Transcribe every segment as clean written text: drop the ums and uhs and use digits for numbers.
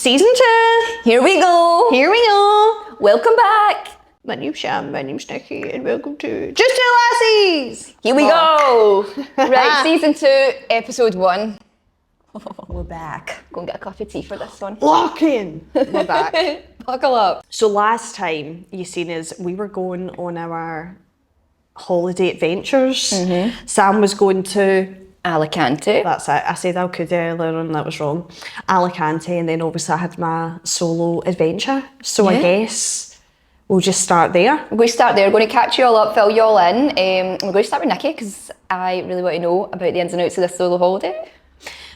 Season 2. Here we go. Here we go. Welcome back. My name's Sham, my name's Nicki, and welcome to Just Two Lassies. Here we go. Right, Season 2, Episode 1. We're back. Go and get a cup of tea for this one. Lock in. We're back. Buckle up. So last time you seen us, we were going on our holiday adventures. Sam was going to Alicante. That's it. I said Alcudia earlier and that was wrong. Alicante, and then obviously I had my solo adventure. So I guess we'll just start there. We're going to start there. We're going to catch you all up, fill you all in. We're going to start with Nicki because I really want to know about the ins and outs of this solo holiday.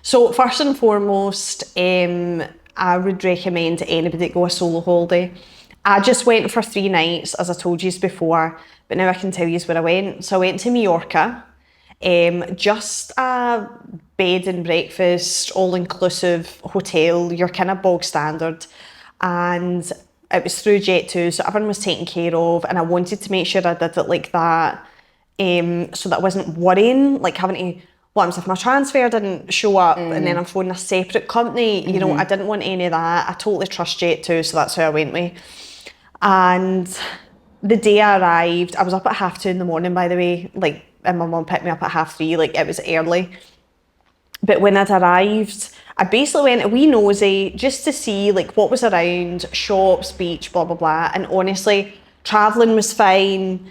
So first and foremost, I would recommend anybody go a solo holiday. I just went for 3 nights, as I told you before, but now I can tell you where I went. So I went to Mallorca. Just a bed and breakfast, all-inclusive hotel, your kind of bog standard, and it was through Jet2, so everyone was taken care of, and I wanted to make sure I did it like that, so that I wasn't worrying, like having to, what happens if my transfer didn't show up and then I'm phoning a separate company, you know, I didn't want any of that. I totally trust Jet2, so that's who I went with. And the day I arrived, I was up at 2:30 in the morning, by the way, like, and my mum picked me up at 3:30, like it was early. But when I'd arrived, I basically went a wee nosy just to see like what was around, shops, beach, blah, blah, blah. And honestly, travelling was fine.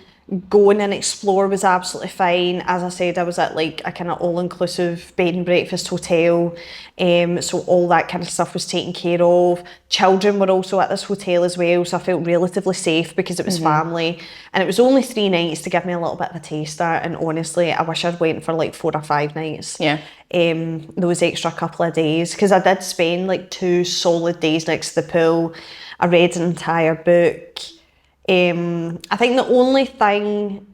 Going and explore was absolutely fine. As I said, I was at like a kind of all-inclusive bed and breakfast hotel. So all that kind of stuff was taken care of. Children were also at this hotel as well, so I felt relatively safe because it was family. And it was only 3 nights to give me a little bit of a taster. And honestly, I wish I'd went for like 4 or 5 nights. Yeah. Those extra couple of days. Because I did spend like 2 solid days next to the pool. I read an entire book. I think the only thing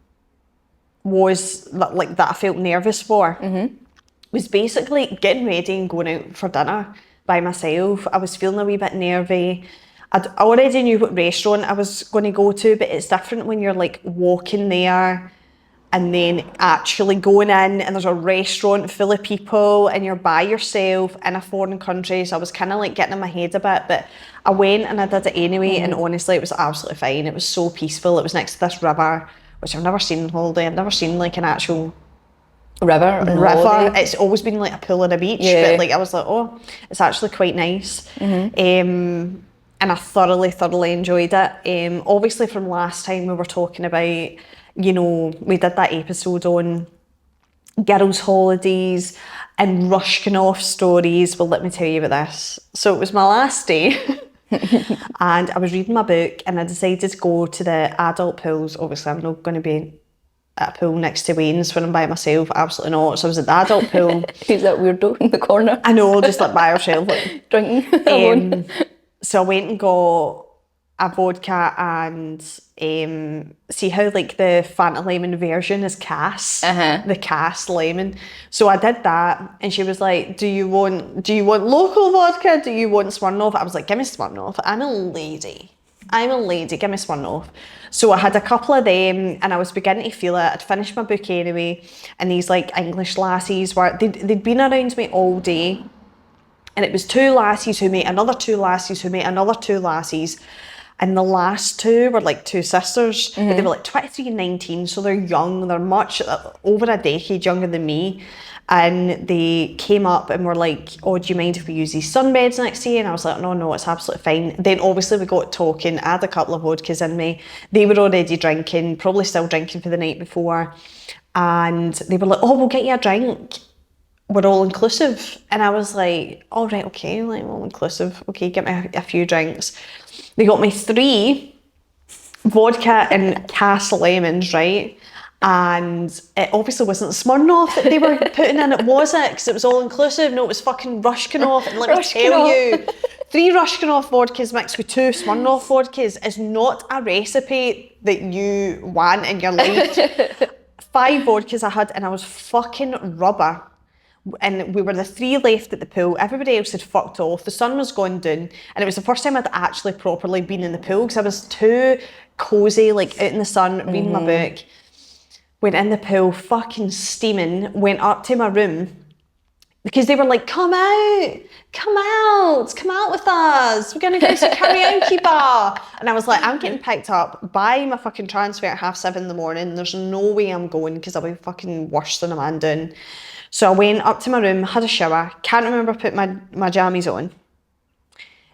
was that I felt nervous for was basically getting ready and going out for dinner by myself. I was feeling a wee bit nervy. I already knew what restaurant I was going to go to, but it's different when you're like walking there and then actually going in and there's a restaurant full of people and you're by yourself in a foreign country. So I was kind of like getting in my head a bit, but I went and I did it anyway. And honestly, it was absolutely fine. It was so peaceful. It was next to this river, which I've never seen on holiday. I've never seen like an actual river. It's always been like a pool and a beach, but like I was like, oh, it's actually quite nice. And I thoroughly enjoyed it. Obviously from last time we were talking about, you know, we did that episode on girls' holidays and rushing off stories. Well, let me tell you about this. So it was my last day and I was reading my book and I decided to go to the adult pools. Obviously, I'm not going to be at a pool next to Wayne's when I'm by myself. Absolutely not. So I was at the adult pool. Who's that weirdo in the corner? I know, just like by herself. Like, drinking alone. So I went and got a vodka and see how like the Fanta lemon version is Cass, the Cass lemon. So I did that, and she was like, "Do you want local vodka? Do you want Smirnoff?" I was like, "Give me Smirnoff. I'm a lady. Give me Smirnoff." So I had a couple of them, and I was beginning to feel it. I'd finished my book anyway, and these like English lassies they'd been around me all day, and it was 2 lassies who met another 2 lassies who met another 2 lassies. And the last 2 were like 2 sisters, but they were like 23 and 19, so they're young, they're much, over a decade younger than me. And they came up and were like, "Oh, do you mind if we use these sunbeds next to you?" And I was like, no, it's absolutely fine. Then obviously we got talking, I had a couple of vodkas in me. They were already drinking, probably still drinking for the night before. And they were like, "Oh, we'll get you a drink. We're all inclusive." And I was like, "All right, okay, like all inclusive. Okay, get me a few drinks." They got me 3 vodka and Cass lemons, right? And it obviously wasn't Smirnoff that they were putting in. It wasn't, because it was all inclusive. No, it was fucking Rushkinoff. And let me tell you, 3 Rushkinoff vodkas mixed with 2 Smirnoff vodkas is not a recipe that you want in your life. 5 vodkas I had, and I was fucking rubber. And we were the 3 left at the pool. Everybody else had fucked off. The sun was going down, and it was the first time I'd actually properly been in the pool because I was too cosy, like out in the sun, reading my book. Went in the pool, fucking steaming, went up to my room. because they were like, come out with us. We're going to go to karaoke bar. And I was like, I'm getting picked up by my fucking transfer at 7:30 in the morning. There's no way I'm going because I'll be fucking worse than a man doing. So I went up to my room, had a shower. Can't remember putting my jammies on.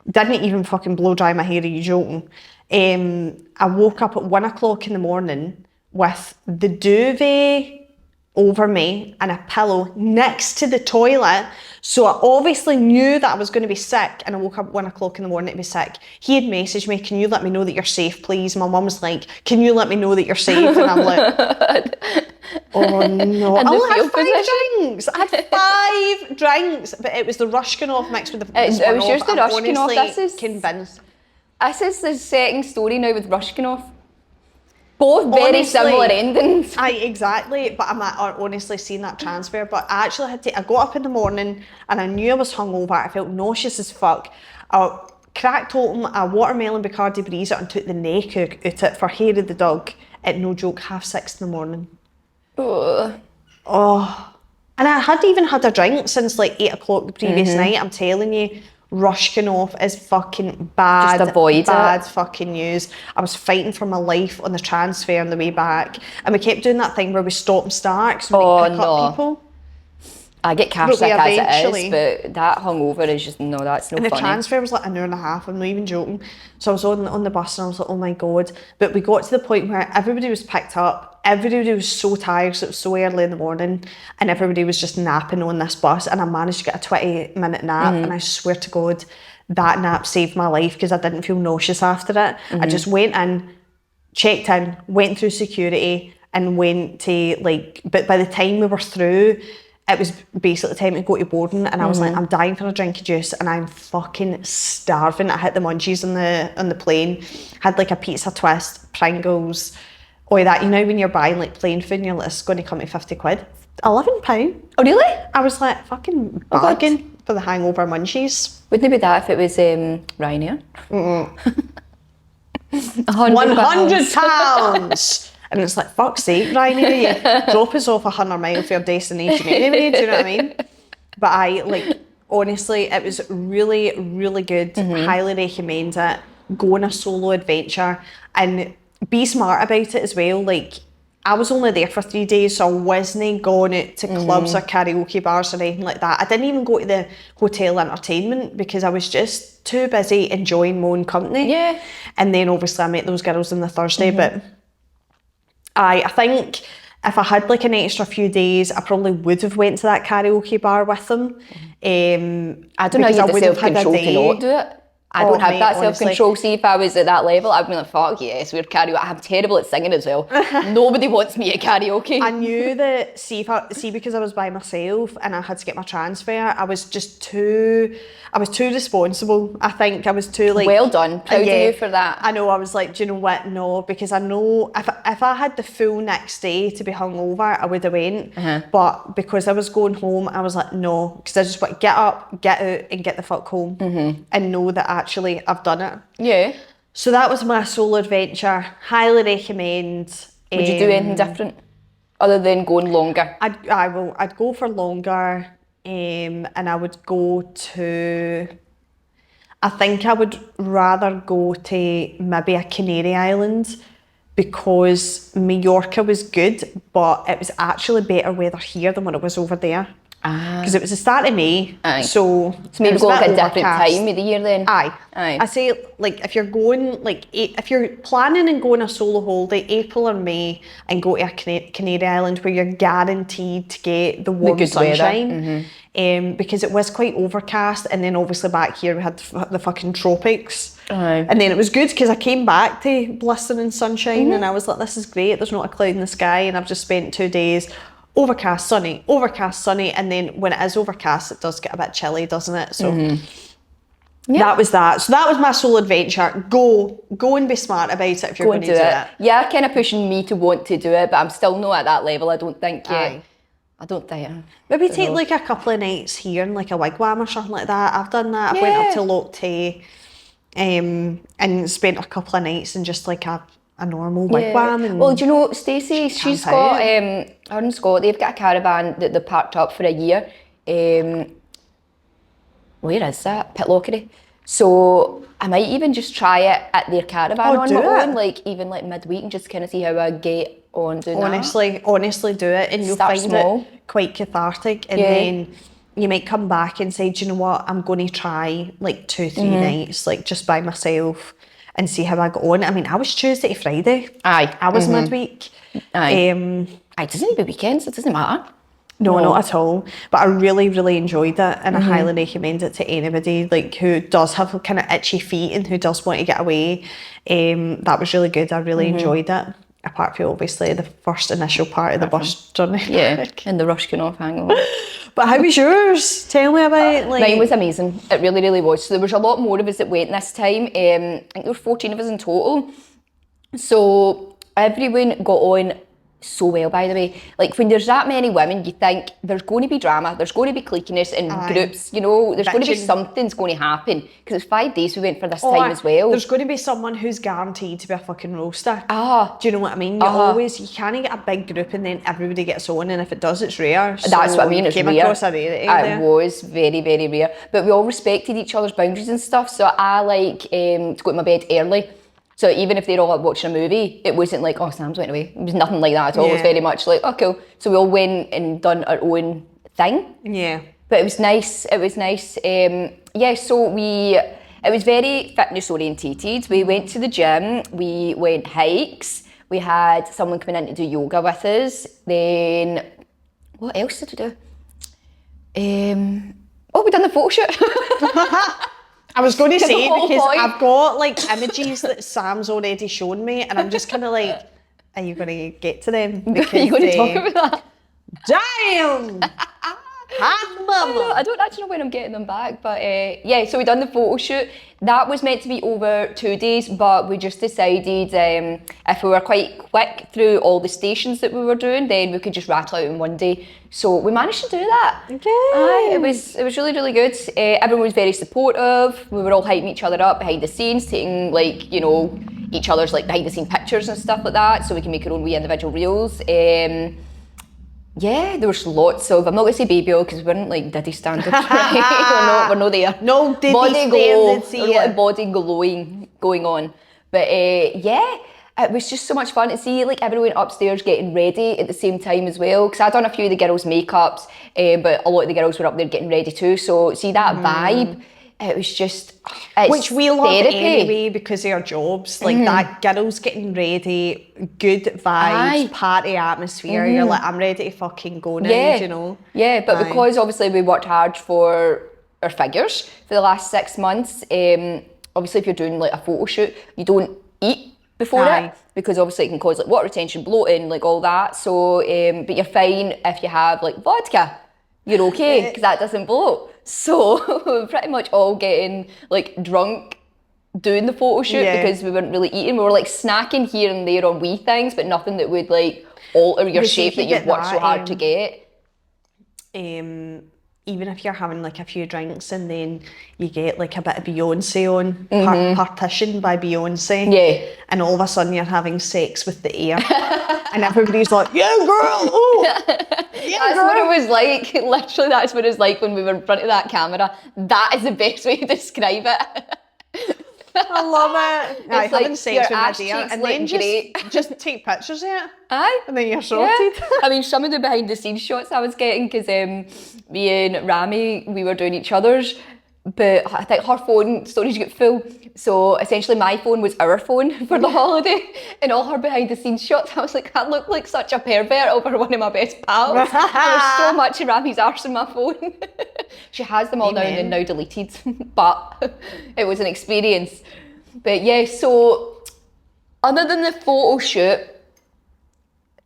Didn't even fucking blow dry my hair, are you joking? I woke up at 1 o'clock in the morning with the duvet over me and a pillow next to the toilet. So I obviously knew that I was going to be sick, and I woke up at 1 o'clock in the morning to be sick. He had messaged me, can you let me know that you're safe, please? My mum was like, can you let me know that you're safe? And I'm like, oh no. I only had 5 drinks. I had 5 drinks, but it was the Rushkin-off mixed with the It was yours, the Rushkin-off. This is convinced. This is the second story now with Rushkin-off. Both very Honestly, similar endings. Exactly, but I'm honestly seeing that transfer. But I actually I got up in the morning and I knew I was hungover. I felt nauseous as fuck. I cracked open a watermelon Bacardi Breezer and took the neck out it for hair of the dog at, no joke, 6:30 in the morning. Ugh. Oh, and I hadn't even had a drink since like 8 o'clock the previous night. I'm telling you, Rushkin-off is fucking bad. Just avoid bad it. fucking news. I was fighting for my life on the transfer on the way back, and we kept doing that thing where we stop and start because we pick up people. I get car sick as it is, but that hungover is just, no, that's no funny. And the funny. transfer was like an hour and a half, I'm not even joking. So I was on the bus and I was like, oh my God. But we got to the point where everybody was picked up, everybody was so tired, so it was so early in the morning, and everybody was just napping on this bus, and I managed to get a 20-minute nap, and I swear to God, that nap saved my life because I didn't feel nauseous after it. I just went in, checked in, went through security, and went to but by the time we were through, it was basically time to go to boarding, and I was like, I'm dying for a drink of juice and I'm fucking starving. I hit the munchies on the plane, had like a pizza twist, Pringles, all that. You know when you're buying like plane food and you're like, it's going to come to 50 quid. £11. Oh really? I was like, fucking bargain for the hangover munchies. Wouldn't it be that if it was Ryanair? £100. And it's like, fuck's sake, Ryanair, you drop us off 100 miles for your destination anyway, do you know what I mean? But honestly, it was really, really good. Highly recommend it. Go on a solo adventure and be smart about it as well. Like, I was only there for 3 days, so I wasn't going out to clubs or karaoke bars or anything like that. I didn't even go to the hotel entertainment because I was just too busy enjoying my own company. Yeah. And then obviously I met those girls on the Thursday, but I think if I had like an extra few days, I probably would have went to that karaoke bar with them. I don't know, you had the self-control to not do it. I don't have that self-control. See, if I was at that level, I'd be like, fuck yes, we're karaoke. I'm terrible at singing as well. Nobody wants me at karaoke. I knew that, see, because I was by myself and I had to get my transfer, I was too responsible. I think I was too like... Well done, proud of you for that. I know, I was like, do you know what, no, because I know if I had the full next day to be hungover, I would have went, but because I was going home, I was like, no, because I just want to get up, get out and get the fuck home and know that actually I've done it. Yeah. So that was my solo adventure. Highly recommend. Would you do anything different other than going longer? I'd go for longer, and I would go to... I think I would rather go to maybe a Canary Island because Mallorca was good, but it was actually better weather here than when it was over there. Because it was the start of May, so maybe go like a different time of the year then. Aye. I say, like, if you're going, like, if you're planning and going a solo holiday, April or May, and go to a Canary Island where you're guaranteed to get the warm sunshine, because it was quite overcast, and then obviously back here we had the fucking tropics, and then it was good because I came back to blistering sunshine, and I was like, this is great. There's not a cloud in the sky, and I've just spent 2 days. Overcast, sunny, and then when it is overcast, it does get a bit chilly, doesn't it? So that was that. So that was my solo adventure. Go and be smart about it if you're going to do it. Yeah, kind of pushing me to want to do it, but I'm still not at that level, I don't think yet. I don't think. Maybe take like a couple of nights here in like a wigwam or something like that. I've done that. I went up to Loch Tay and spent a couple of nights in just like a normal wigwam. And well, do you know, Stacey, she's got, her and Scott, they've got a caravan that they parked up for a year Where is that? Pitlochry. So I might even just try it at their caravan on my own, like even like midweek, and just kind of see how I get on doing that. Honestly do it, and you'll find it quite cathartic, and then you might come back and say, do you know what, I'm going to try like 2-3 nights, like just by myself, and see how I go on. I mean, I was Tuesday to Friday. Aye. I was midweek. Aye. It doesn't need to be weekends, it doesn't matter. No, not at all. But I really, really enjoyed it, and I highly recommend it to anybody like who does have kind of itchy feet and who does want to get away. That was really good. I really enjoyed it. Apart from obviously the first initial part of the bus journey. Yeah, and the rush off hangover. But how was yours? Tell me about it. Mine was amazing. It really, really was. So there was a lot more of us that went this time. I think there were 14 of us in total. So everyone got on so well, by the way. Like when there's that many women, you think there's going to be drama, there's going to be cliquiness in groups, you know, there's going to be something's going to happen. Because it's 5 days we went for this time as well. There's going to be someone who's guaranteed to be a fucking roaster. Do you know what I mean? You can't get a big group and then everybody gets on, and if it does, it's rare. So that's what I mean, it's came rare. Across a rarity there. It was very, very rare. But we all respected each other's boundaries and stuff, so I like to go to my bed early. So even if they're all watching a movie, it wasn't like, oh, Sam's went away. It was nothing like that at all. It was very much like, oh, cool. So we all went and done our own thing. Yeah. But it was nice. It was nice. So it was very fitness orientated. We went to the gym. We went hikes. We had someone coming in to do yoga with us. Then, what else did we do? We done the photo shoot. I was going to say, because I've got like images that Sam's already shown me, and I'm just kind of like, are you going to get to them? Because, are you going to talk about that? Damn! I don't actually know when I'm getting them back, but so we done the photo shoot. That was meant to be over 2 days, but we just decided if we were quite quick through all the stations that we were doing, then we could just rattle out in 1 day. So we managed to do that. Okay. It was really, really good. Everyone was very supportive. We were all hyping each other up behind the scenes, taking like, you know, each other's like behind the scene pictures and stuff like that, so we can make our own wee individual reels. Yeah, there was lots of, I'm not going to say baby oil because we weren't like Diddy standards, right? we're not there. No Diddy body glow, standards a lot of body glowing going on. But it was just so much fun to see like everyone upstairs getting ready at the same time as well. Because I'd done a few of the girls' makeups, but a lot of the girls were up there getting ready too. So see that vibe, it was just, which we love anyway because of our jobs. Like that girls getting ready, good vibes, party atmosphere. You're like, I'm ready to fucking go now, you know? Yeah, but because obviously we worked hard for our figures for the last 6 months, obviously if you're doing like a photo shoot, you don't eat before it, because obviously it can cause like water retention, bloating, like all that. So, but you're fine if you have like vodka. You're okay, because that doesn't bloat. So we're pretty much all getting like drunk doing the photo shoot because we weren't really eating. We were like snacking here and there on wee things, but nothing that would like alter your shape that you've worked so hard to get. Even if you're having like a few drinks and then you get like a bit of Beyonce on, Partition by Beyonce. Yeah. And all of a sudden you're having sex with the air. And everybody's like, yeah, girl, ooh. Yeah, that's what it was like. Literally, that's what it was like when we were in front of that camera. That is the best way to describe it. I love it. It's like having sex with my dear, and then just take pictures of it. Aye. And then you're sorted. Yeah. I mean, some of the behind the scenes shots I was getting, because me and Rami, we were doing each other's, but I think her phone storage got full. So essentially my phone was our phone for the holiday, and all her behind the scenes shots, I was like, I look like such a pervert over one of my best pals. There's so much of Rami's arse in my phone. She has them all now and now deleted, but it was an experience. But yeah, so other than the photo shoot,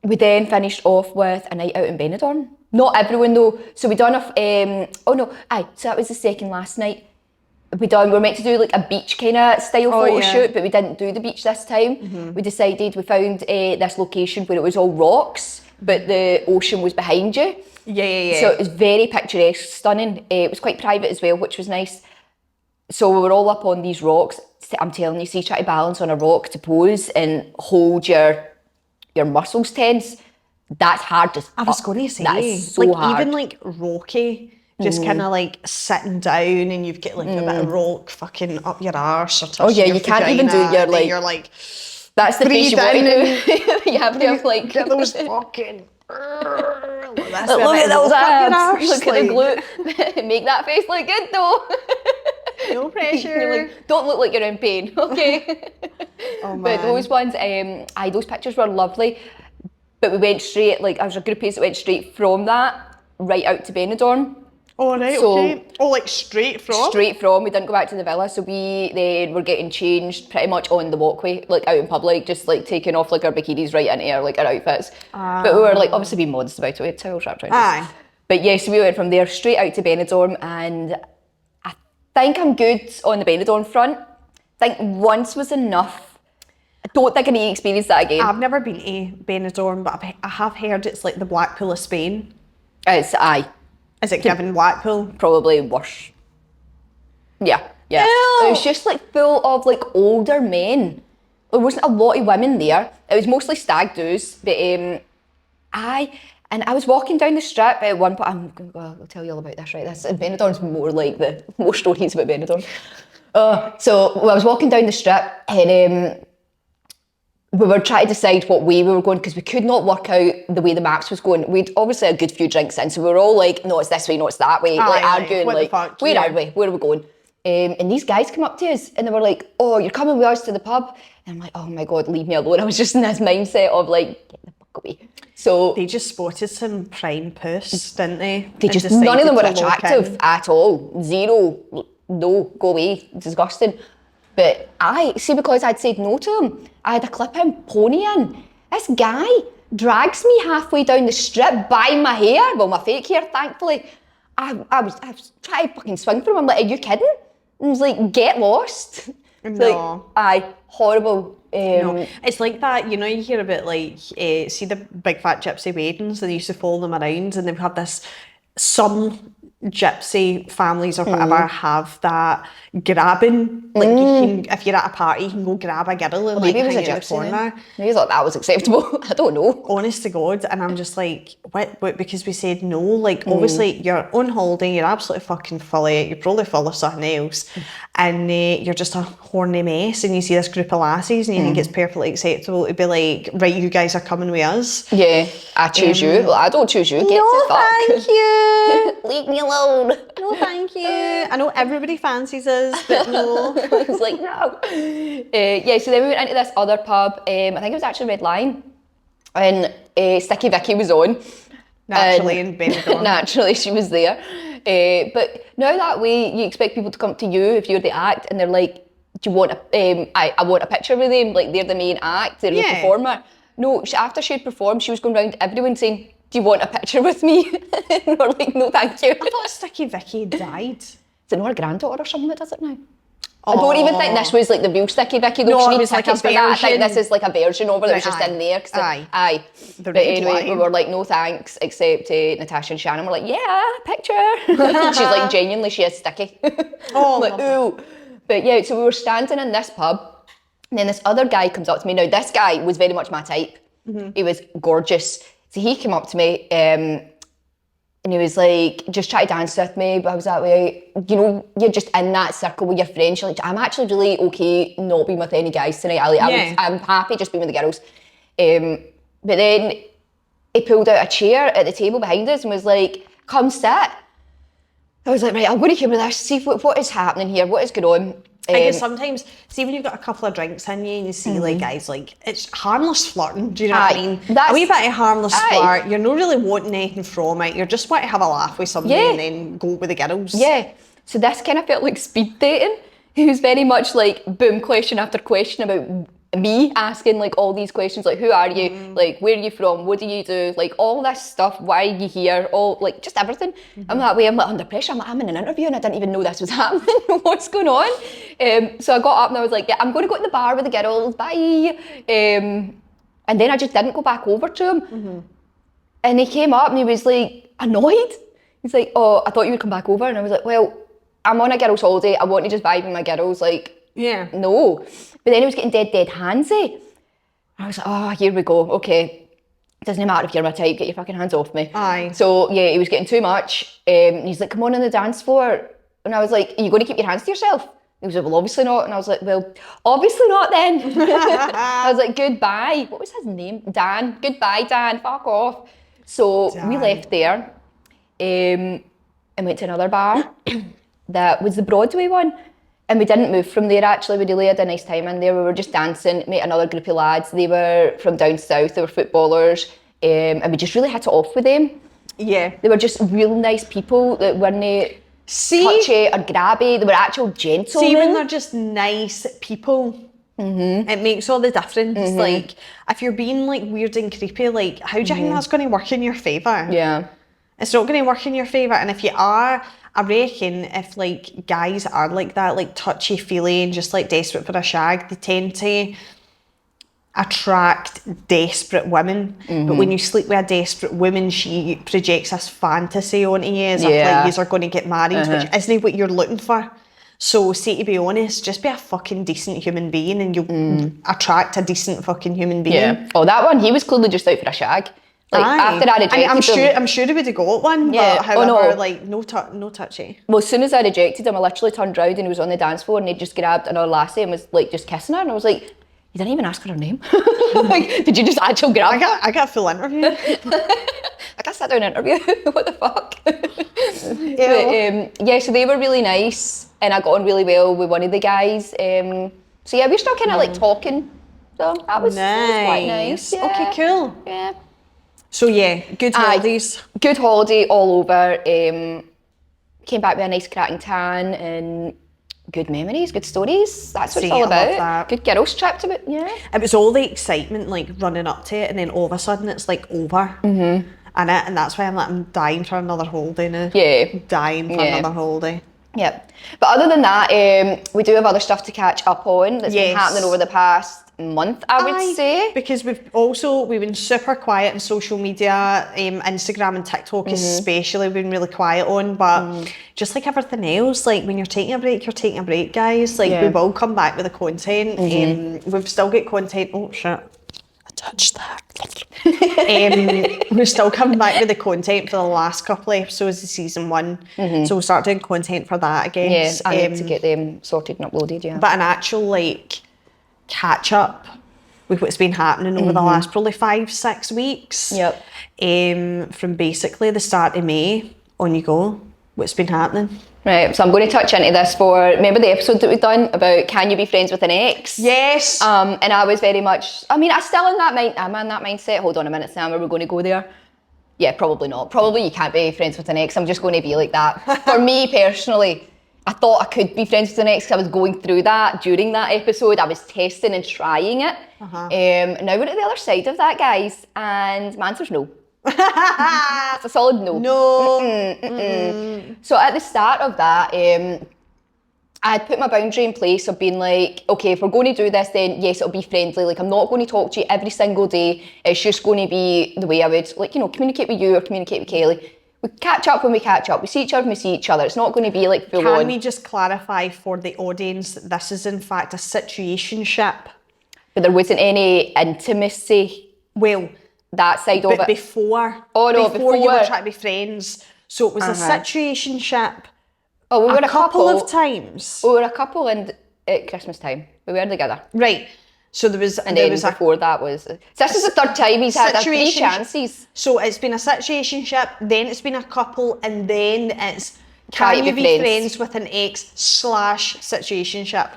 we then finished off with a night out in Benidorm. Not everyone though. So we done so that was the second last night. We were meant to do like a beach kind of style photo shoot, but we didn't do the beach this time. We decided, we found this location where it was all rocks, but the ocean was behind you. Yeah. So it was very picturesque, stunning. It was quite private as well, which was nice. So we were all up on these rocks. I'm telling you, see, try to balance on a rock to pose and hold your muscles tense. That's hard as fuck. I was going to say, that is so like hard. even like Rocky, just kind of like sitting down and you've got like a bit of rock fucking up your arse or touching Oh yeah, your you can't even do your and then like, you're like, that's the face you want to do. You have to have like, get those fucking, look at those abs, look at the like, glute, make that face look good though. no pressure. You're like, don't look like you're in pain, okay? Oh man. But those ones, those pictures were lovely. But we went straight, like I was a group of people that went straight from that right out to Benidorm. Oh right, So, okay. Oh, like straight from? Straight from. We didn't go back to the villa, so we then were getting changed pretty much on the walkway, like out in public, just like taking off like our bikinis right into our like our outfits. But we were like obviously being modest about it. We had towels wrapped around us. But yes, we went from there straight out to Benidorm, and I think I'm good on the Benidorm front. I think once was enough. I don't think I need to experience that again. I've never been to Benidorm, but I have heard it's like the Blackpool of Spain. It's Is it given Blackpool? probably worse. Yeah. Ew. It was just like full of like older men. There wasn't a lot of women there. It was mostly stag do's, but I was walking down the strip at one point. I'll tell you all about this, right? Benidorm's more like more stories about Benidorm. So I was walking down the strip and we were trying to decide what way we were going because we could not work out the way the maps was going. We'd obviously a good few drinks in, so we were all like, no, it's this way, no, it's that way, like arguing, like, where are we? Where are we going? And these guys come up to us and they were like, oh, you're coming with us to the pub? And I'm like, oh my God, leave me alone. I was just in this mindset of like, get the fuck away. So they just spotted some prime puss, didn't they? None of them were attractive at all. Zero. No, go away. Disgusting. But because I'd said no to him, I had a clip-in pony in. This guy drags me halfway down the strip by my hair. Well, my fake hair, thankfully. I was trying to fucking swing for him. I'm like, are you kidding? And he was like, get lost. No. Like, horrible. No. It's like that, you hear about like, see the big fat gypsy weddings, they used to follow them around and they've had this, some gypsy families or whatever have that grabbing, like you can, if you're at a party you can go grab a girl and maybe like it was hang a in the gypsy corner. Maybe thought that was acceptable. I don't know. Honest to God, and I'm just like, what? Because we said no. Like obviously you're on holiday, you're absolutely fucking full of it, you're probably full of something else, and you're just a horny mess, and you see this group of lassies, and you think it's perfectly acceptable to be like, right, you guys are coming with us. Yeah, I choose you. Well, I don't choose you. Get no, the fuck. Thank you. Leave me alone. No, thank you. I know everybody fancies us, but no. It's like, no. Yeah, so then we went into this other pub. I think it was actually Red Lion. And Sticky Vicky was on. Naturally in Benidorm. Naturally, she was there. But now that way, you expect people to come to you if you're the act, and they're like, do you want I want a picture with them? Like, they're the main act, they're the performer. No, after she had performed, she was going around to everyone saying, do you want a picture with me? And we're like, no, thank you. I thought Sticky Vicky died. Is it not her granddaughter or something that does it now? I don't even think this was like the real Sticky Vicky though. No, she it was like a for that. I think this is like a version of her that was just in there. Aye. But anyway, we were like, no thanks, except Natasha and Shannon were like, yeah, picture. She's like, genuinely, she is sticky. Oh, like, ooh. But yeah, so we were standing in this pub, and then this other guy comes up to me. Now, this guy was very much my type. He was gorgeous. So he came up to me, and he was like, just try to dance with me, but I was that way, you're just in that circle with your friends, you're like, I'm actually really okay not being with any guys tonight, I'm happy just being with the girls. But then he pulled out a chair at the table behind us and was like, come sit. I was like, right, I'm going to come with this, see what is happening here, what is going on. I guess sometimes, see when you've got a couple of drinks in you and you see like guys, like it's harmless flirting, do you know what I mean? A wee bit of harmless flirt, you're not really wanting anything from it, you're just wanting to have a laugh with somebody and then go with the girls. Yeah, so this kind of felt like speed dating. He was very much like boom, question after question about me, asking like all these questions like, who are you, like where are you from, what do you do, like all this stuff, why are you here, all like just everything. I'm that way, I'm like under pressure, I'm in an interview and I didn't even know this was happening. What's going on? So I got up and I was like, yeah, I'm going to go to the bar with the girls, bye. And then I just didn't go back over to him. And he came up and he was like annoyed. He's like, oh, I thought you would come back over. And I was like, well, I'm on a girls' holiday, I want to just vibe with my girls, like, no. But then he was getting dead handsy. I was like, oh, here we go, okay. doesn't matter if you're my type, get your fucking hands off me. Aye. So yeah, he was getting too much. He's like, come on the dance floor. And I was like, are you going to keep your hands to yourself? He was like, well, obviously not. And I was like, well, obviously not then. I was like, goodbye. What was his name? Dan. Goodbye, Dan. Fuck off. So we left there and went to another bar that was the Broadway one. And we didn't move from there, actually. We really had a nice time in there. We were just dancing, met another group of lads. They were from down south. They were footballers. And we just really hit it off with them. Yeah. They were just real nice people that weren't touchy or grabby. They were actual gentlemen. See, when they're just nice people, it makes all the difference. Like, if you're being like weird and creepy, like, how do you think that's going to work in your favour? Yeah. It's not going to work in your favour. And if you are, I reckon if like guys are like that, like touchy-feely and just like desperate for a shag, they tend to attract desperate women. But when you sleep with a desperate woman, she projects this fantasy onto you as if like you are going to get married, which isn't what you're looking for. So say, to be honest, just be a fucking decent human being and you'll attract a decent fucking human being. Yeah. Oh, that one, he was clearly just out for a shag. Like, after I rejected him... I'm sure he would have got one, but however, like, no touchy. Well, as soon as I rejected him, I literally turned round and he was on the dance floor and he just grabbed another lassie and was like just kissing her, and I was like, you didn't even ask her name. Like, did you just actually grab her? I got a full interview. I got a sit down interview. What the fuck? But, so they were really nice and I got on really well with one of the guys. So yeah, we're still kind of like talking. So that was quite nice. Yeah. Okay, cool. Yeah. So yeah, good holidays. Good holiday all over. Came back with a nice cracking tan and good memories, good stories. That's what it's all about. Love that. Good girls trip to it, yeah. It was all the excitement, like running up to it, and then all of a sudden it's like over. And that's why I'm dying for another holiday now. Yeah. Dying for another holiday. Yeah. But other than that, we do have other stuff to catch up on that's been happening over the past month, I would say. Because we've been super quiet on social media, Instagram and TikTok especially, we've been really quiet on, but just like everything else, like when you're taking a break, you're taking a break, guys. Like we will come back with the content. We've still got content. Oh shit, I touched that. We're still coming back with the content for the last couple of episodes of season 1. So we'll start doing content for that again. Yeah, I need to get them sorted and uploaded, yeah. But an actual like catch up with what's been happening over the last probably 5-6 weeks. Yep. From basically the start of May on you go. What's been happening? Right, so I'm going to touch into this remember the episode that we've done about can you be friends with an ex? Yes. And I was very much, I'm still in that I'm in that mindset. Hold on a minute, Sam, are we going to go there? Yeah, probably not. Probably you can't be friends with an ex. I'm just going to be like that. For me personally, I thought I could be friends with an ex because I was going through that during that episode. I was testing and trying it. Now we're at the other side of that, guys, and my answer's no. It's a solid no. No. So at the start of that, I had put my boundary in place of being like, okay, if we're going to do this, then yes, it'll be friendly. Like, I'm not going to talk to you every single day. It's just going to be the way I would, like, communicate with you or communicate with Kelly. We catch up when we catch up. We see each other when we see each other. It's not going to be like full on. Can we just clarify for the audience that this is in fact a situationship? But there wasn't any intimacy. Well, that side of it. Before. Oh no, before you were trying to be friends. So it was a situationship. Oh, we were a couple of times. We were a couple at Christmas time. We were together. Right. So there was, and then before that was. So this is the third time he's had 3 chances. So it's been a situationship, then it's been a couple, and then it's can you be friends with an ex / situationship?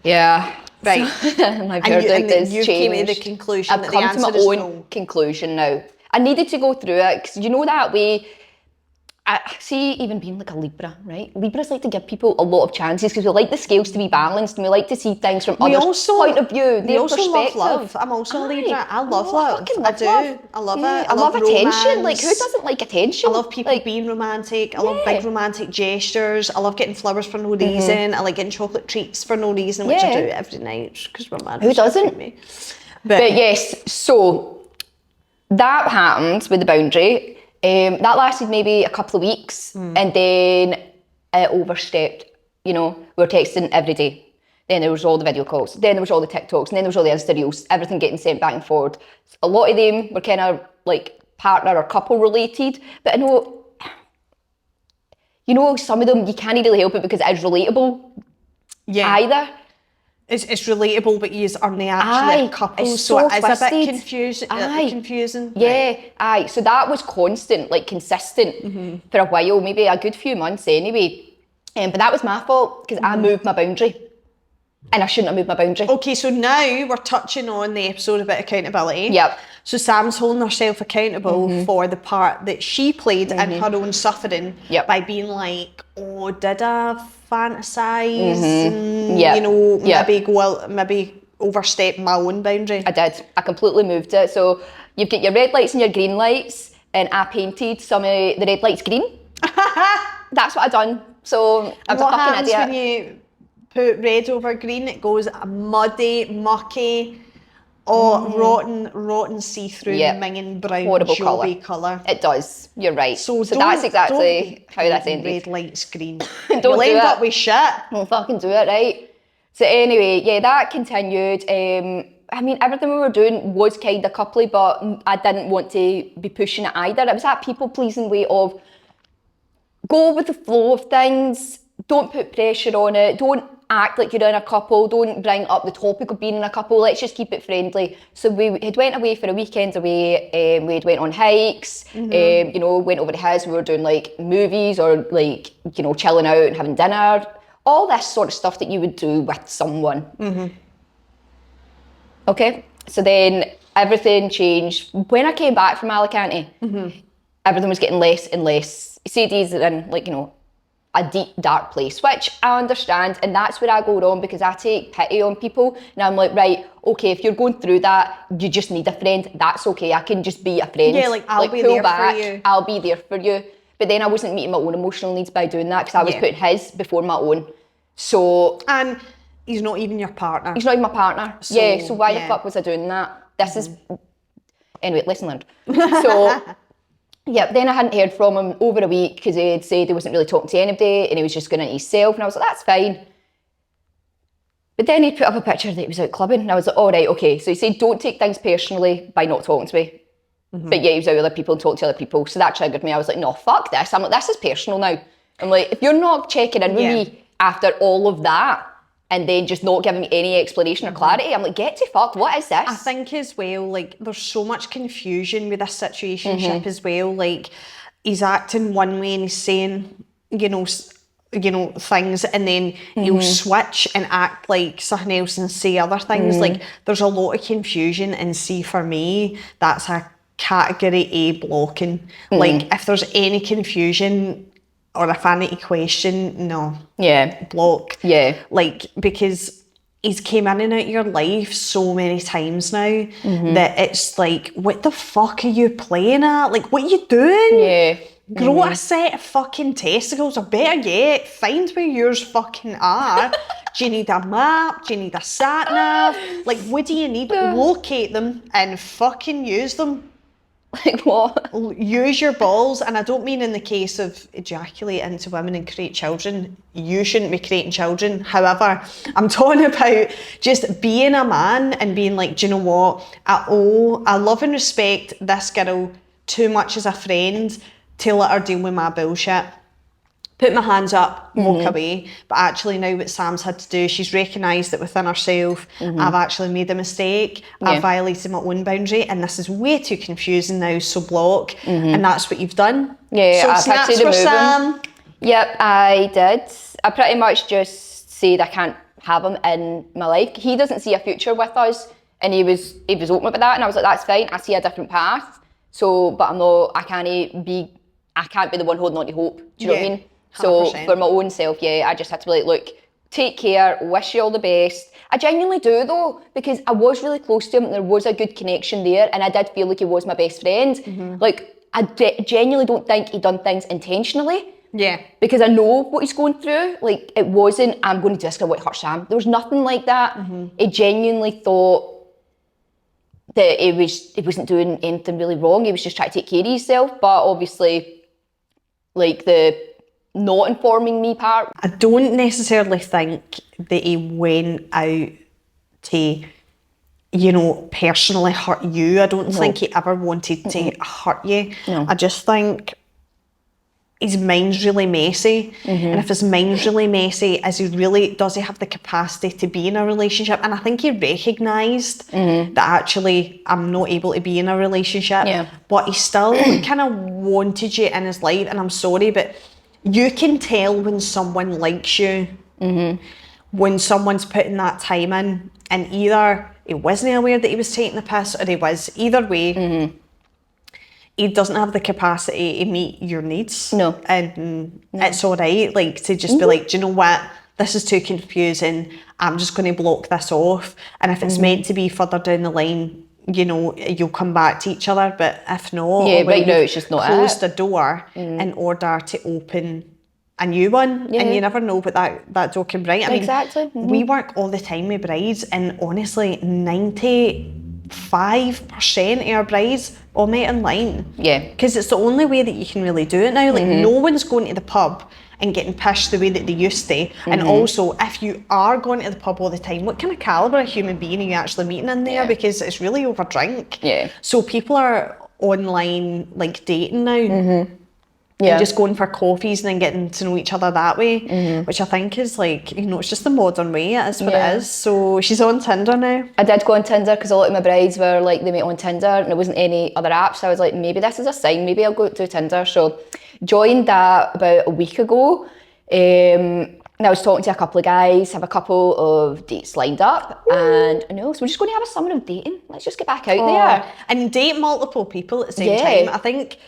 Yeah. Right. My verdict is you changed. Came to the conclusion I've that come the answer to my is own no. conclusion now. I needed to go through it because you know that way. I see, even being like a Libra, right? Libras like to give people a lot of chances because we like the scales to be balanced and we like to see things from others' point of view, their perspective. Love. I'm also a Libra. I love love. I do. I love it. I love attention. Like, who doesn't like attention? I love people being romantic. I love big romantic gestures. I love getting flowers for no reason. I like getting chocolate treats for no reason, which I do every night because we're mad. Who doesn't? But yes, so that happened with the boundary. That lasted maybe a couple of weeks and then it overstepped. We were texting every day. Then there was all the video calls. Then there was all the TikToks. And then there was all the Insta Reels. Everything getting sent back and forward. A lot of them were kind of like partner or couple related. But I know, some of them you can't really help it because it is relatable. Yeah. Either. It's relatable, but you aren't actually a couple, so it is a bit confusing. Yeah, right. aye. So that was constant, like consistent for a while, maybe a good few months anyway. But that was my fault because I moved my boundary. And I shouldn't have moved my boundary. Okay, so now we're touching on the episode about accountability. Yep. So Sam's holding herself accountable for the part that she played in her own suffering by being like, oh, did I fantasize and maybe overstep my own boundary? I did. I completely moved it. So you've got your red lights and your green lights, and I painted some of the red lights green. That's what I done. So I'm a fucking idiot. When you put red over green, it goes muddy, mucky, rotten see-through, minging brown, horrible colour. It does. You're right. So that's exactly how that's ended. Red lights green. You'll end up with shit. Don't fucking do it, right? So anyway, yeah, that continued. I mean, everything we were doing was kind of coupley, but I didn't want to be pushing it either. It was that people-pleasing way of go with the flow of things. Don't put pressure on it. Don't act like you're in a couple. Don't bring up the topic of being in a couple. Let's just keep it friendly. So we had went away for a weekend away. We had went on hikes. Went over to his. We were doing like movies or like, chilling out and having dinner. All this sort of stuff that you would do with someone. Okay. So then everything changed. When I came back from Alicante, everything was getting less and less. CDs are in a deep, dark place, which I understand, and that's where I go wrong because I take pity on people, and I'm like, right, okay, if you're going through that, you just need a friend, that's okay, I can just be a friend. Yeah, like, I'll be there for you. I'll be there for you. But then I wasn't meeting my own emotional needs by doing that because I was putting his before my own. So... And he's not even your partner. He's not even my partner. So why the fuck was I doing that? This is... Anyway, lesson learned. So... Yeah, then I hadn't heard from him over a week because he had said he wasn't really talking to anybody and he was just going into himself, and I was like, that's fine. But then he put up a picture that he was out clubbing, and I was like, all right, okay. So he said, don't take things personally by not talking to me. But yeah, he was out with other people and talking to other people, so that triggered me. I was like, no, fuck this. I'm like, this is personal now. I'm like, if you're not checking in with me after all of that, and then just not giving me any explanation or clarity, I'm like, get to fuck, what is this? I think as well, like, there's so much confusion with this situationship as well. Like, he's acting one way and he's saying, things, and then he'll switch and act like something else and say other things. Like, there's a lot of confusion, and see, for me, that's a category A blocking. Like, if there's any confusion or a vanity question, no. Yeah. Block. Yeah. Like, because he's came in and out of your life so many times now that it's like, what the fuck are you playing at? Like, what are you doing? Yeah. Grow a set of fucking testicles, or better yet, find where yours fucking are. Do you need a map? Do you need a sat nav? Like, what do you need? Locate them and fucking use them. Like what? Use your balls, and I don't mean in the case of ejaculate into women and create children. You shouldn't be creating children. However, I'm talking about just being a man and being like, do you know what? I love and respect this girl too much as a friend to let her deal with my bullshit. Put my hands up, walk away. But actually now what Sam's had to do, she's recognised that within herself, I've actually made a mistake. I've violated my own boundary, and this is way too confusing now, so block. And that's what you've done. Yeah, so I've had to remove Sam. Yep, I did. I pretty much just said I can't have him in my life. He doesn't see a future with us, and he was open about that, and I was like, that's fine, I see a different path. So, but I can't be the one holding on to hope. Do you know what I mean? 100%. So for my own self, I just had to be like, look, take care, wish you all the best. I genuinely do though, because I was really close to him, and there was a good connection there, and I did feel like he was my best friend. Like, I genuinely don't think he done things intentionally. Yeah. Because I know what he's going through. Like, it wasn't, I'm going to do this because I want to hurt Sam. There was nothing like that. He genuinely thought that he wasn't doing anything really wrong. He was just trying to take care of himself. But obviously, like, the not informing me part. I don't necessarily think that he went out to, you know, personally hurt you. I don't think he ever wanted to hurt you. No. I just think his mind's really messy. And if his mind's really messy, does he have the capacity to be in a relationship? And I think he recognised that actually I'm not able to be in a relationship. Yeah. But he still kind of wanted you in his life. And I'm sorry, but you can tell when someone likes you, when someone's putting that time in, and either he wasn't aware that he was taking the piss, or he was. Either way, he doesn't have the capacity to meet your needs. No. And it's all right, like, to just be like, do you know what? This is too confusing. I'm just going to block this off. And if it's meant to be further down the line, you know, you'll come back to each other. But if not, right now it's just not close the door in order to open a new one. And you never know what that door can bring. I mean, Exactly. we work all the time with brides, and honestly, 95% of our brides all met online. Yeah. Because it's the only way that you can really do it now. Like, no one's going to the pub and getting pished the way that they used to. And also, if you are going to the pub all the time, what kind of calibre of human being are you actually meeting in there? Because it's really over drink. Yeah. So people are online, like, dating now. Yeah. And just going for coffees and then getting to know each other that way, which I think is, like, you know, it's just the modern way. It is what it is. So she's on Tinder now. I did go on Tinder because a lot of my brides were like, they met on Tinder and there wasn't any other apps. So I was like, maybe this is a sign. Maybe I'll go to Tinder. So joined that about a week ago. And I was talking to a couple of guys, have a couple of dates lined up. And so we're just going to have a summer of dating. Let's just get back out there. And date multiple people at the same time. I think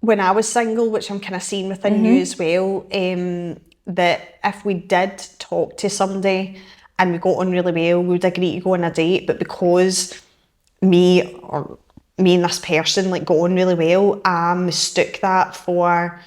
when I was single, which I'm kind of seeing within you as well, that if we did talk to somebody and we got on really well, we would agree to go on a date, but because me and this person, like, got on really well, I mistook that for,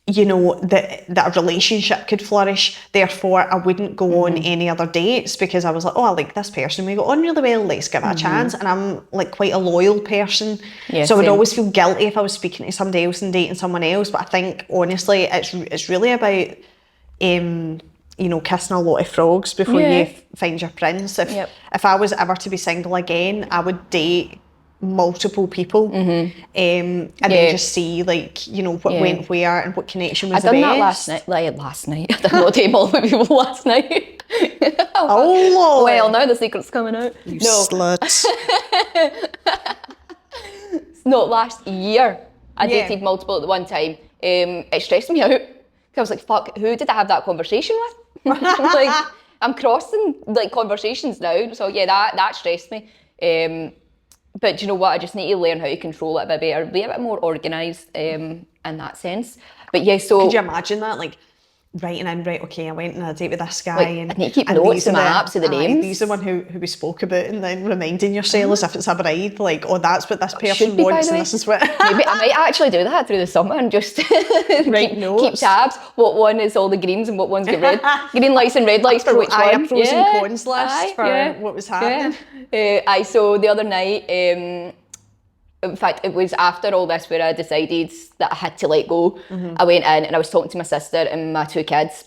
you know, that a relationship could flourish. Therefore, I wouldn't go on any other dates because I was like, oh, I like this person. We got on really well. Let's give it a chance. And I'm, like, quite a loyal person. Yeah, so I would same. always feel guilty if I was speaking to somebody else and dating someone else. But I think, honestly, it's really about, you know, kissing a lot of frogs before you find your prince. If I was ever to be single again, I would date multiple people and then just see, like, you know, what went where and what connection was the best. I done that last night. I did not date multiple people last night. Oh, Lord. Well, now the secret's coming out. You sluts. No, last year I dated multiple at the one time. It stressed me out. I was like, fuck, who did I have that conversation with? Like, I'm crossing, like, conversations now. So yeah, that stressed me. But do you know what? I just need to learn how to control it a bit better, be a bit more organised in that sense. But yeah, so... Could you imagine that? Like, writing in, right, okay, I went on a date with this guy, like, and I need to keep notes in my apps of the names. These are the one who we spoke about, and then reminding yourself as if it's a bride, like, oh, that's what this person wants, and this is what... Maybe I might actually do that through the summer and just keep tabs. What one is all the greens and what one's got red. Green lights and red lights for which one. A pros and cons list for what was happening. So the other night, in fact, it was after all this where I decided that I had to let go. I went in and I was talking to my sister and my two kids,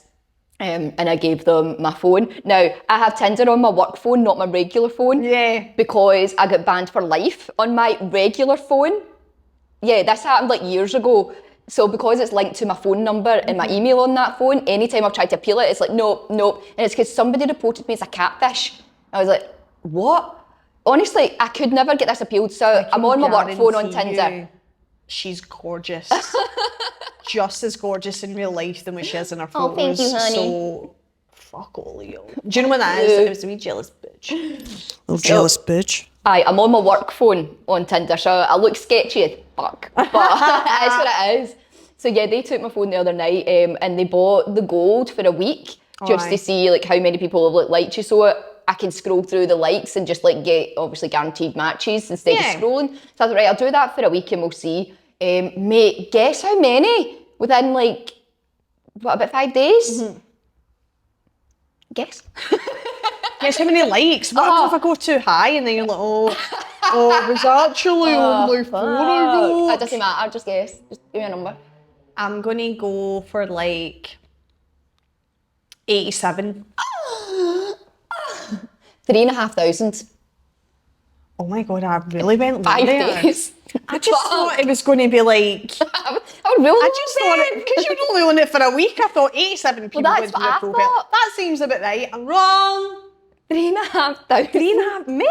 and I gave them my phone. Now, I have Tinder on my work phone, not my regular phone. Yeah. Because I got banned for life on my regular phone. Yeah, this happened like years ago. So because it's linked to my phone number and my email on that phone, anytime I've tried to appeal it, it's like, nope. And it's because somebody reported me as a catfish. I was like, what? Honestly, I could never get this appealed, so I'm on my work phone on Tinder. She's gorgeous. Just as gorgeous in real life than what she is in her photos. Oh, thank you, honey. So, fuck all of you. Do you know what that is? It was a wee jealous bitch. Little jealous bitch. I'm on my work phone on Tinder, so I look sketchy as fuck, but it's what it is. So yeah, they took my phone the other night and they bought the gold for a week just to see, like, how many people have, like, liked you, so I can scroll through the likes and just, like, get obviously guaranteed matches instead of scrolling. So I thought, right, I'll do that for a week and we'll see. Mate, guess how many within, like, what, about 5 days? Guess. Guess how many likes? What if I go too high and then you're like, oh, it was actually only 4 I got. It doesn't matter, just guess. Just give me a number. I'm going to go for like 87. 3,500. Oh my God, I really went low 5 there. days. I just thought it was going to be like... I would really I just thought it, because you're only on it for a week, I thought 87 people that's would be what I appropriate. thought. That seems a bit right. I'm wrong. 3,500. 3.5, mate.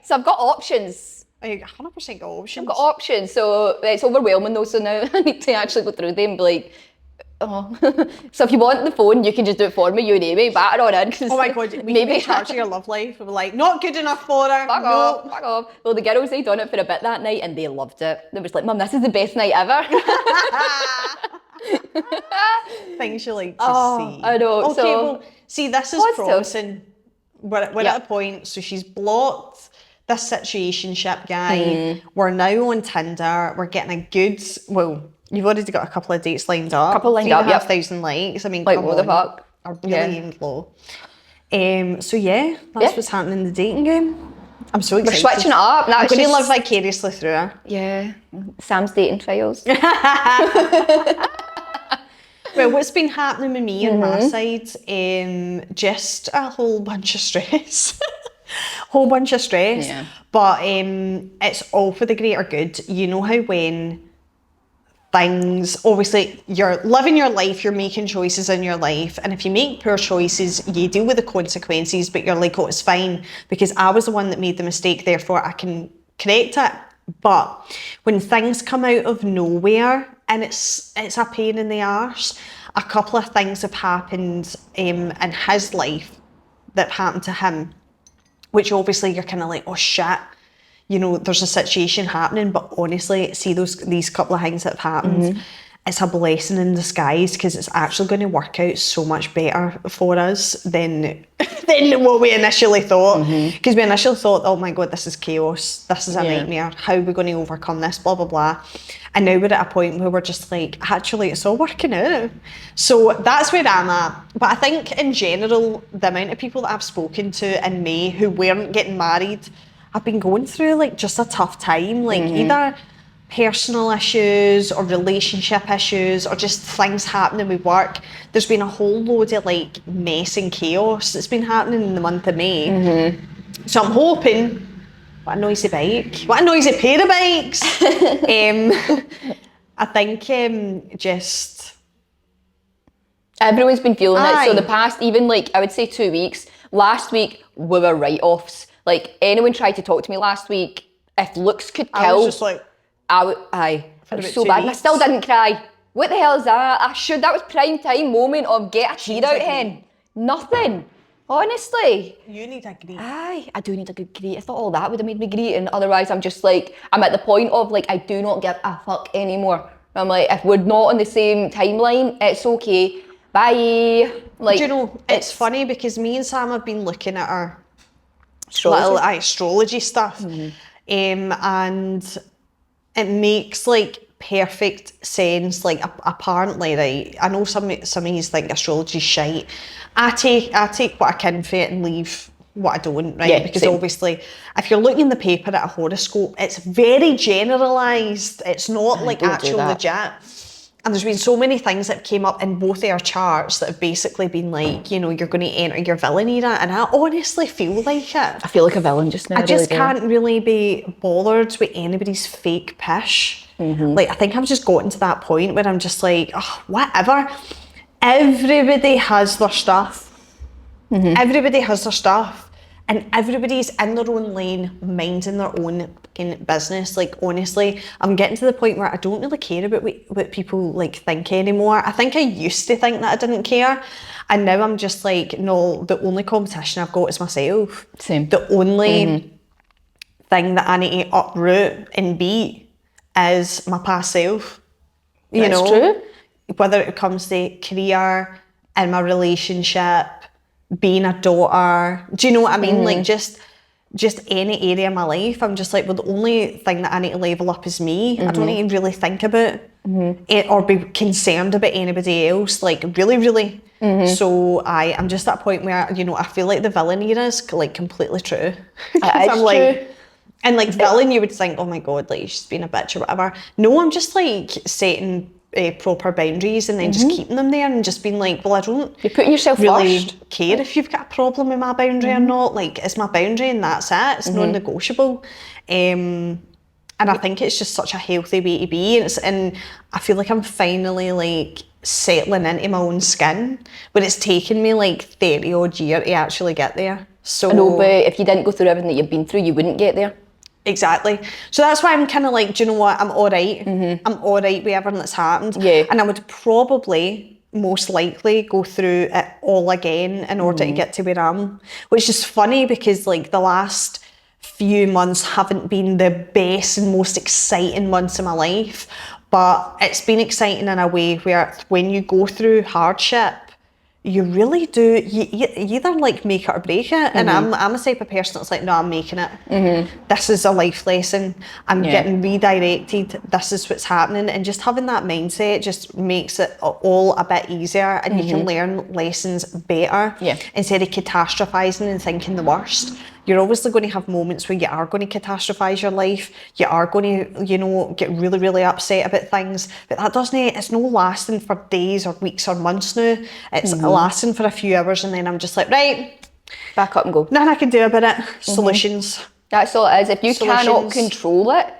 So I've got options. I 100% got options. I've got options, so it's overwhelming though, so now I need to actually go through them and be like, oh. So if you want the phone, you can just do it for me, you and Amy, batter on in. Oh my God, we maybe charge your love life. We were like, not good enough for her. Fuck off. Well, the girls, they done it for a bit that night and they loved it. They was like, Mum, this is the best night ever. Things you like to see. I know. Okay, so, well, see, this is positive. promising. We're at a point, so she's blocked this situationship guy. We're now on Tinder. We're getting a good, well, you've already got a couple of dates lined up. 3,500 likes. I mean, like, come what on. the fuck? Are really aimed low. So yeah, that's what's happening in the dating game. I'm so excited. We're switching it up. I'm going to live vicariously through her. Yeah. Sam's dating trials. Well, what's been happening with me on my side? Just a whole bunch of stress. Yeah. But it's all for the greater good. You know how when things, obviously you're living your life, you're making choices in your life, and if you make poor choices, you deal with the consequences, but you're like, oh, it's fine because I was the one that made the mistake, therefore I can correct it. But when things come out of nowhere and it's a pain in the arse, a couple of things have happened in his life that happened to him, which obviously you're kind of like, oh shit, you know, there's a situation happening. But honestly, see these couple of things that have happened, it's a blessing in disguise because it's actually going to work out so much better for us than what we initially thought. Because we initially thought, oh my God, this is chaos. This is a nightmare. How are we going to overcome this? Blah, blah, blah. And now we're at a point where we're just like, actually, it's all working out. So that's where I'm at. But I think in general, the amount of people that I've spoken to in May who weren't getting married have been going through like just a tough time. Like either personal issues or relationship issues or just things happening with work. There's been a whole load of like mess and chaos that's been happening in the month of May. So I'm hoping, what a noisy bike, what a noisy pair of bikes. I think just... Everyone's been feeling it. So the past, even like, I would say 2 weeks, last week we were write-offs. Like anyone tried to talk to me last week, if looks could kill. I was just like... it was so bad. And I still didn't cry. What the hell is that? That was prime time moment of get a tear out, hen. Nothing. Honestly. You need a greet. I do need a good greet. I thought all that would have made me greet, and otherwise I'm just like, I'm at the point of like, I do not give a fuck anymore. I'm like, if we're not on the same timeline, it's okay. Bye. Like, do you know, it's funny because me and Sam have been looking at our astrology, little astrology stuff. And it makes like perfect sense. Like apparently, right, I know some of you think astrology's shite. I take what I can for it and leave what I don't, right? Yeah, because same. Obviously if you're looking in the paper at a horoscope, it's very generalised. It's not like actual legit. And there's been so many things that came up in both our charts that have basically been like, you know, you're going to enter your villain era, and I honestly feel like it. I feel like a villain just now. I just can't really be bothered with anybody's fake pish. Like, I think I've just gotten to that point where I'm just like, oh, whatever. Everybody has their stuff. Everybody has their stuff. And everybody's in their own lane, minding their own fucking business. Like, honestly, I'm getting to the point where I don't really care about what people like think anymore. I think I used to think that I didn't care. And now I'm just like, no, the only competition I've got is myself. Same. The only thing that I need to uproot and beat is my past self. You know? True. Whether it comes to career, in my relationship, being a daughter, do you know what I mean? Like just any area of my life, I'm just like, well, the only thing that I need to level up is me. I don't need to really think about it or be concerned about anybody else, like really. So I'm just at a point where, you know, I feel like the villain era is like completely true. It's true. Like, and like villain, you would think, oh my God, like she's being a bitch or whatever. No, I'm just like setting proper boundaries and then just keeping them there and just being like, well, I don't You're putting yourself really first. care if you've got a problem with my boundary or not. Like, it's my boundary and that's it. It's non-negotiable. And I think it's just such a healthy way to be. And I feel like I'm finally like settling into my own skin, but it's taken me like 30 odd years to actually get there. So I know, but if you didn't go through everything that you've been through, you wouldn't get there. Exactly. So that's why I'm kind of like, do you know what? I'm all right. I'm all right with everything that's happened. Yeah. And I would probably most likely go through it all again in order to get to where I am, which is funny because like the last few months haven't been the best and most exciting months of my life, but it's been exciting in a way where when you go through hardship, you really do, you either like make it or break it. And I'm a type of person that's like, no, I'm making it. This is a life lesson. I'm getting redirected. This is what's happening. And just having that mindset just makes it all a bit easier, and you can learn lessons better instead of catastrophizing and thinking the worst. You're obviously going to have moments where you are going to catastrophize your life. You are going to, you know, get really, really upset about things. But that doesn't, it's no lasting for days or weeks or months now. It's lasting for a few hours, and then I'm just like, right, back up and go. nothing I can do about it. Solutions. That's all it is. If you cannot control it,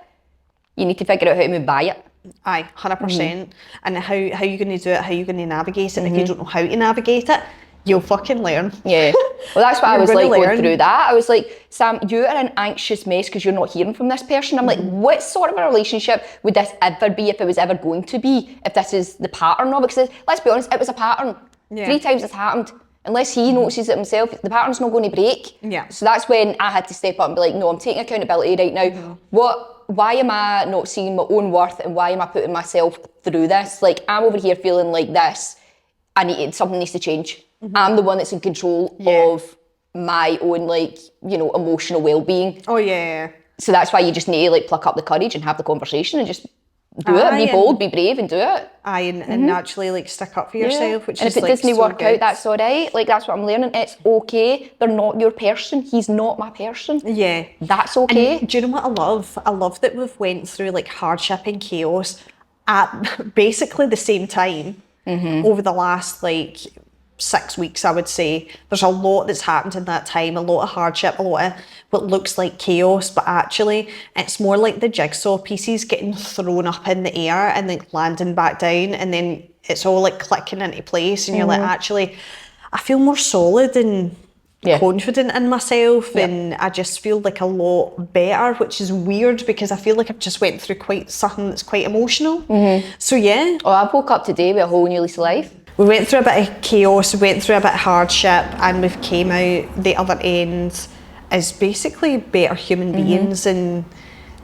you need to figure out how to move by it. Aye, 100%. And how you going to do it, how you going to navigate it. If you don't know how to navigate it, you'll fucking learn. Yeah. Well, that's what I was like learn. going through that. I was like, Sam, you are an anxious mess because you're not hearing from this person. I'm like, what sort of a relationship would this ever be if it was ever going to be? If this is the pattern of it? Because let's be honest, it was a pattern. 3 times it's happened. Unless he notices it himself, the pattern's not going to break. Yeah. So that's when I had to step up and be like, no, I'm taking accountability right now. Why am I not seeing my own worth, and why am I putting myself through this? Like, I'm over here feeling like this. Something needs to change. I'm the one that's in control of my own, like, you know, emotional well-being. Oh, yeah. So that's why you just need to, like, pluck up the courage and have the conversation and just do it. Be bold, be brave, and do it. And actually, like, stick up for yourself, which and is, if it like, doesn't so work good. out, that's all right. Like, that's what I'm learning. It's okay. They're not your person. He's not my person. Yeah. That's okay. And do you know what I love? I love that we've went through, like, hardship and chaos at basically the same time over the last, like, 6 weeks, I would say. There's a lot that's happened in that time, a lot of hardship, a lot of what looks like chaos, but actually it's more like the jigsaw pieces getting thrown up in the air and then landing back down, and then it's all like clicking into place, and you're like, actually, I feel more solid and confident in myself, and I just feel like a lot better, which is weird because I feel like I've just went through something that's quite emotional. So yeah. Oh, I woke up today with a whole new lease of life. We went through a bit of chaos, we went through a bit of hardship, and we've came out the other end as basically better human beings, and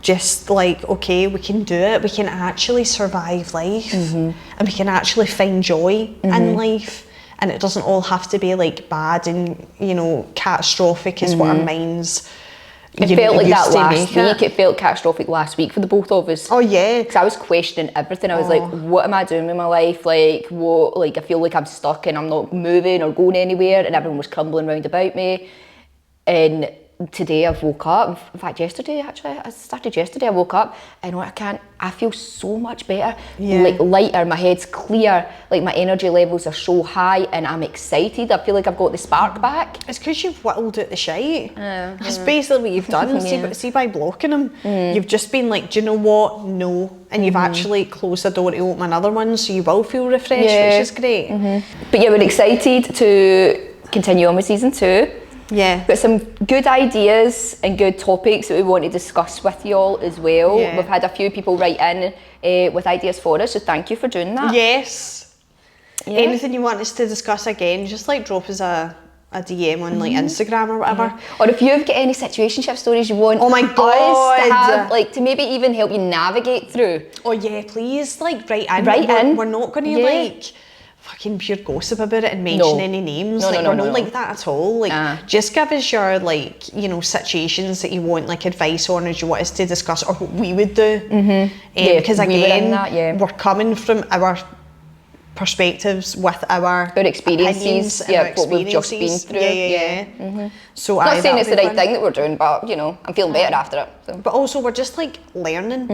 just like, okay, we can do it, we can actually survive life, and we can actually find joy in life, and it doesn't all have to be like bad and, you know, catastrophic is what our minds It felt like that last week. It felt catastrophic last week for the both of us. Oh yeah. Because I was questioning everything. I was like, what am I doing with my life? Like, what? Like, I feel like I'm stuck and I'm not moving or going anywhere, and everyone was crumbling round about me. And today I've woke up, in fact yesterday actually, I woke up and I feel so much better, like lighter, my head's clear, like my energy levels are so high, and I'm excited. I feel like I've got the spark back. It's because you've whittled out the shite. That's basically what you've done. See by blocking them, you've just been like, do you know what, no, and you've actually closed the door to open another one, so you will feel refreshed, which is great. But yeah, we're excited to continue on with season 2. Yeah. Got some good ideas and good topics that we want to discuss with you all as well. We've had a few people write in with ideas for us, so thank you for doing that. Yes. Anything you want us to discuss again, just like drop us a DM on like Instagram or whatever. Or if you've got any situationship stories you want oh my God. us to have, like, to maybe even help you navigate through. Oh yeah, please, like write in. We're not going to like fucking pure gossip about it and mention any names. We're not like that at all. Like, just give us your, like, you know, situations that you want like advice on, or you want us to discuss, or what we would do. Because again, we're coming from our perspectives with our experiences, and our what we've just been experiences. through. Yeah. So Not saying it's the right thing that we're doing, but you know, I'm feeling better after it. So. But also we're just like learning,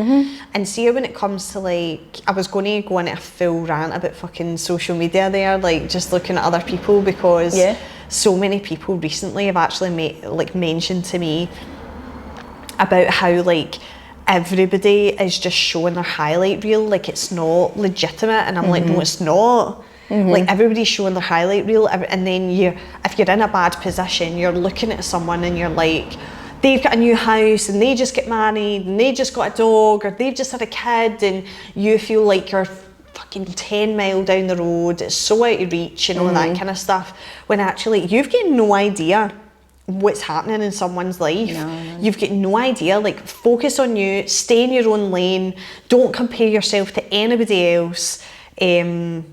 and see when it comes to like, I was going to go into a full rant about fucking social media there, like just looking at other people, because so many people recently have actually mentioned to me about how like everybody is just showing their highlight reel like it's not legitimate, and I'm like, no, it's not. Like everybody's showing their highlight reel, and then if you're in a bad position, you're looking at someone and you're like, they've got a new house and they just get married and they just got a dog, or they've just had a kid, and you feel like you're fucking 10 mile down the road, it's so out of reach and all that kind of stuff, when actually you've got no idea what's happening in someone's life. You've got no idea. Like, focus on you, stay in your own lane, don't compare yourself to anybody else, and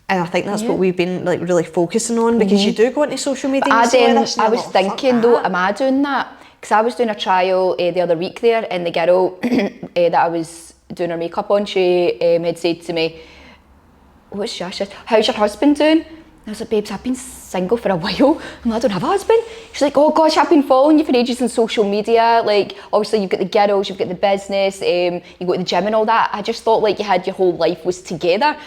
I think that's what we've been like really focusing on, because you do go into social media. I was thinking though, am I doing that? Because I was doing a trial the other week there, and the girl that I was doing her makeup on, she had said to me, "What's she said, how's your husband doing?" And I was like, "Babes, I've been single for a while. I don't have a husband." She's like, "Oh gosh, I've been following you for ages on social media. Like, obviously you've got the girls, you've got the business, you go to the gym and all that. I just thought like you had your whole life was together."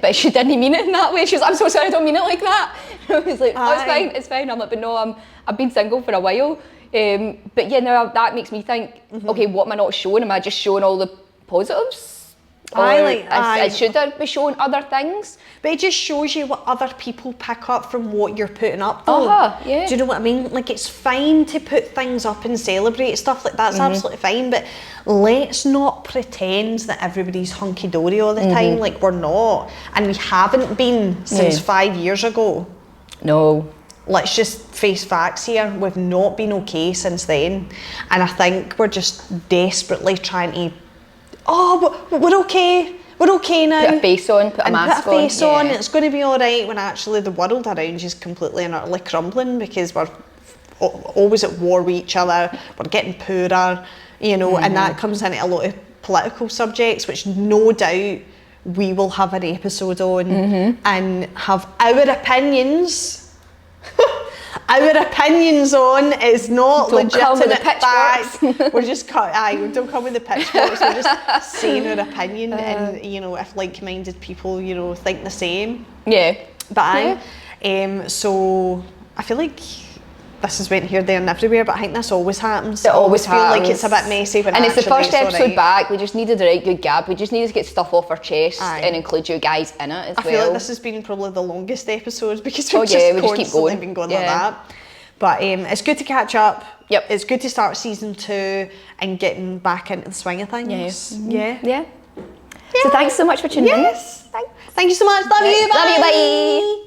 But she didn't mean it in that way. She was, "I'm so sorry, I don't mean it like that." I was like, "Oh, it's fine. I'm like, but no, I've been single for a while." But yeah, now that makes me think, okay, what am I not showing? Am I just showing all the positives? I should be showing other things. But it just shows you what other people pick up from what you're putting up though. Do you know what I mean? Like, it's fine to put things up and celebrate stuff, like that's absolutely fine, but let's not pretend that everybody's hunky-dory all the time. Like, we're not, and we haven't been since 5 years ago. No. Let's just face facts here. We've not been okay since then, and I think we're just desperately trying to, we're okay now. Put a face on, put a mask on. Put a face on, it's going to be alright, when actually the world around you is completely and utterly crumbling, because we're always at war with each other, we're getting poorer, you know, and that comes into a lot of political subjects, which no doubt we will have an episode on and have our opinions. Our opinions on is not don't legitimate facts. We're just don't come with the pitchforks. We're just saying our opinion, and you know, if like-minded people, you know, think the same. But so I feel like this has went here, there, and everywhere. But I think this always happens. It always feel like it's a bit messy, and it's the first episode back. We just needed the right good gap. We just needed to get stuff off our chest and include you guys in it as well. I feel like this has been probably the longest episode, because we just keep going. Been going like that. But it's good to catch up. It's good to start season 2 and getting back into the swing of things. So thanks so much for tuning in. Thank you so much. Love you. Bye. Love you. Bye.